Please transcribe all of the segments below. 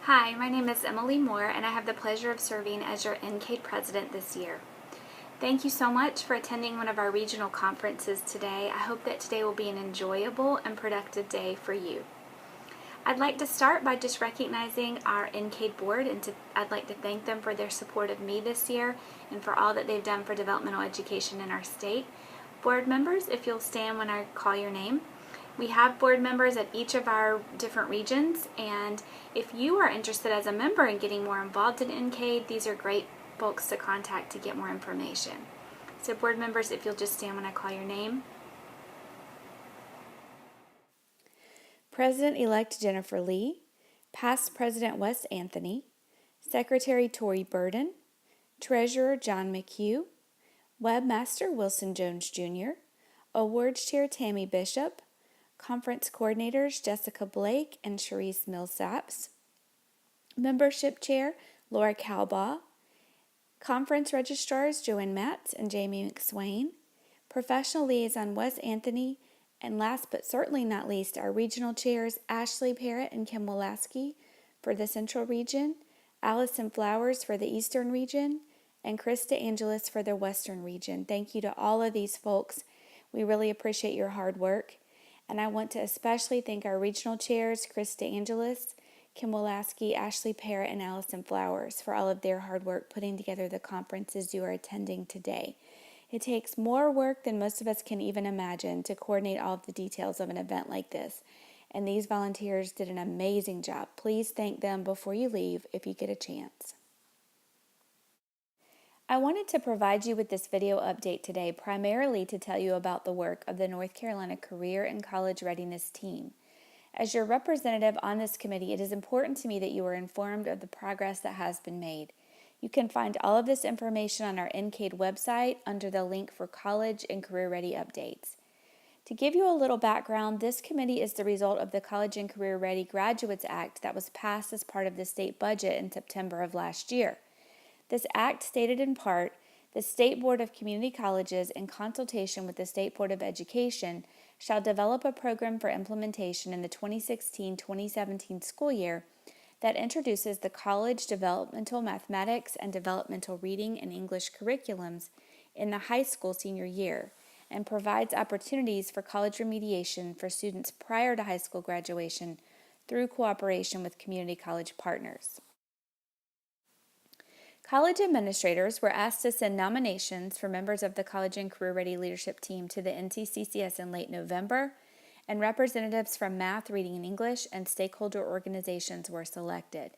Hi, my name is Emily Moore, and I have the pleasure of serving as your NCAID president this year. Thank you so much for attending one of our regional conferences today. I hope that today will be an enjoyable and productive day for you. I'd like to start by just recognizing our NCAID board, and I'd like to thank them for their support of me this year and for all that they've done for developmental education in our state. Board members, if you'll stand when I call your name. We have board members at each of our different regions, and if you are interested as a member in getting more involved in NCAID, these are great folks to contact to get more information. So board members, if you'll just stand when I call your name. President-elect Jennifer Lee, Past President Wes Anthony, Secretary Tori Burden, Treasurer John McHugh, Webmaster Wilson Jones Jr., Awards Chair Tammy Bishop, Conference Coordinators Jessica Blake and Sharice Millsaps, Membership Chair Laura Calbaugh, Conference Registrars Joanne Matz and Jamie McSwain, Professional Liaison Wes Anthony, and last but certainly not least, our regional chairs Ashley Parrott and Kim Wolaski for the Central Region, Allison Flowers for the Eastern Region, and Krista Angelis for the Western Region. Thank you to all of these folks. We really appreciate your hard work. And I want to especially thank our regional chairs, Krista Angelis, Kim Wolaski, Ashley Parrott, and Allison Flowers for all of their hard work putting together the conferences you are attending today. It takes more work than most of us can even imagine to coordinate all of the details of an event like this. And these volunteers did an amazing job. Please thank them before you leave if you get a chance. I wanted to provide you with this video update today primarily to tell you about the work of the North Carolina Career and College Readiness Team. As your representative on this committee, it is important to me that you are informed of the progress that has been made. You can find all of this information on our NCAID website under the link for College and Career Ready updates. To give you a little background, this committee is the result of the College and Career Ready Graduates Act that was passed as part of the state budget in September of last year. This act stated in part, the State Board of Community Colleges, in consultation with the State Board of Education, shall develop a program for implementation in the 2016-2017 school year that introduces the college developmental mathematics and developmental reading and English curriculums in the high school senior year and provides opportunities for college remediation for students prior to high school graduation through cooperation with community college partners. College administrators were asked to send nominations for members of the College and Career Ready Leadership Team to the NCCCS in late November, and representatives from Math, Reading, and English and stakeholder organizations were selected.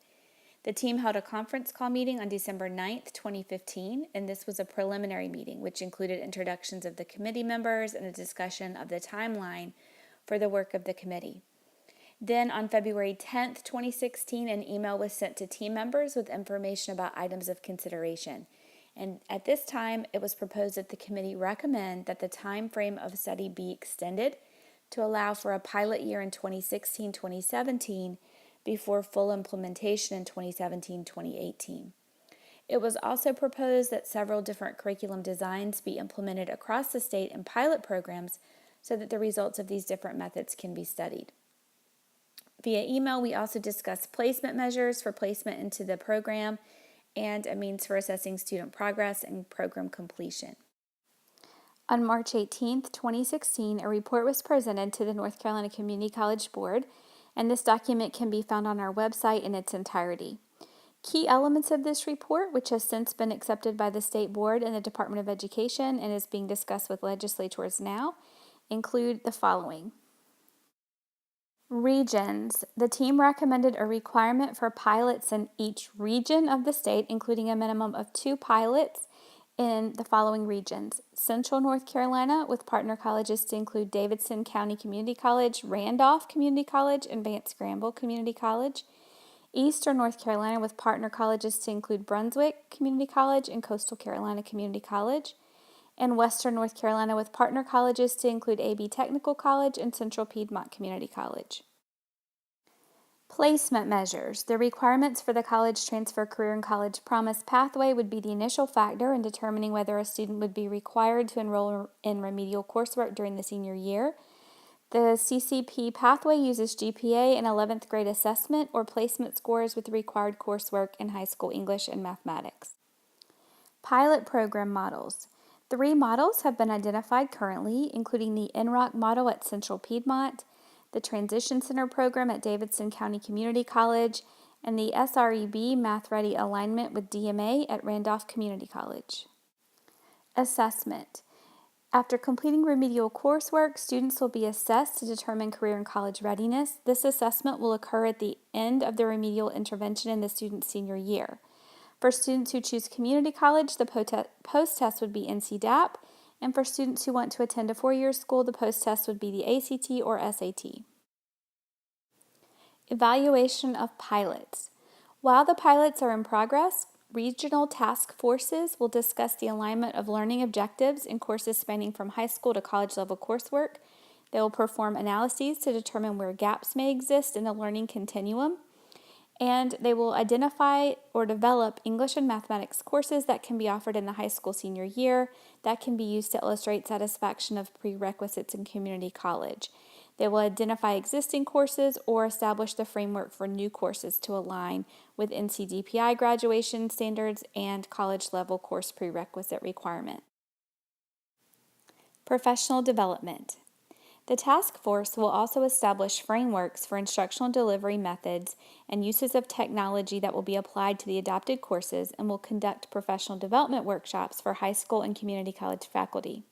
The team held a conference call meeting on December 9th, 2015, and this was a preliminary meeting which included introductions of the committee members and a discussion of the timeline for the work of the committee. Then on February 10th, 2016, an email was sent to team members with information about items of consideration. And at this time, it was proposed that the committee recommend that the time frame of study be extended to allow for a pilot year in 2016-2017 before full implementation in 2017-2018. It was also proposed that several different curriculum designs be implemented across the state in pilot programs so that the results of these different methods can be studied. Via email, we also discussed placement measures for placement into the program and a means for assessing student progress and program completion. On March 18, 2016, a report was presented to the North Carolina Community College Board, and this document can be found on our website in its entirety. Key elements of this report, which has since been accepted by the State Board and the Department of Education and is being discussed with legislators now, include the following. Regions. The team recommended a requirement for pilots in each region of the state, including a minimum of 2 pilots in the following regions. Central North Carolina, with partner colleges to include Davidson County Community College, Randolph Community College, and Vance Granville Community College. Eastern North Carolina, with partner colleges to include Brunswick Community College and Coastal Carolina Community College. And Western North Carolina, with partner colleges to include AB Technical College and Central Piedmont Community College. Placement measures. The requirements for the College Transfer Career and College Promise pathway would be the initial factor in determining whether a student would be required to enroll in remedial coursework during the senior year. The CCP pathway uses GPA and 11th grade assessment or placement scores with required coursework in high school English and mathematics. Pilot program models. 3 models have been identified currently, including the NROC model at Central Piedmont, the Transition Center program at Davidson County Community College, and the SREB Math Ready alignment with DMA at Randolph Community College. Assessment. After completing remedial coursework, students will be assessed to determine career and college readiness. This assessment will occur at the end of the remedial intervention in the student's senior year. For students who choose community college, the post-test would be NC-DAP, and for students who want to attend a 4-year school, the post-test would be the ACT or SAT. Evaluation of pilots. While the pilots are in progress, regional task forces will discuss the alignment of learning objectives in courses spanning from high school to college level coursework. They will perform analyses to determine where gaps may exist in the learning continuum, and they will identify or develop English and mathematics courses that can be offered in the high school senior year that can be used to illustrate satisfaction of prerequisites in community college. They will identify existing courses or establish the framework for new courses to align with NCDPI graduation standards and college level course prerequisite requirements. Professional development. The task force will also establish frameworks for instructional delivery methods and uses of technology that will be applied to the adopted courses and will conduct professional development workshops for high school and community college faculty.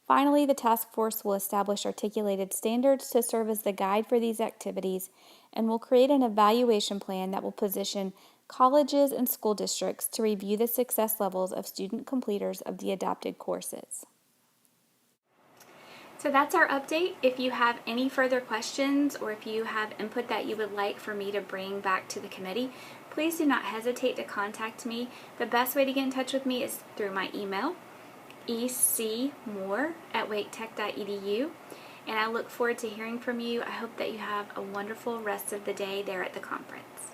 Finally, the task force will establish articulated standards to serve as the guide for these activities and will create an evaluation plan that will position colleges and school districts to review the success levels of student completers of the adopted courses. So that's our update. If you have any further questions or if you have input that you would like for me to bring back to the committee, please do not hesitate to contact me. The best way to get in touch with me is through my email, ecmoore@waketech.edu, and I look forward to hearing from you. I hope that you have a wonderful rest of the day there at the conference.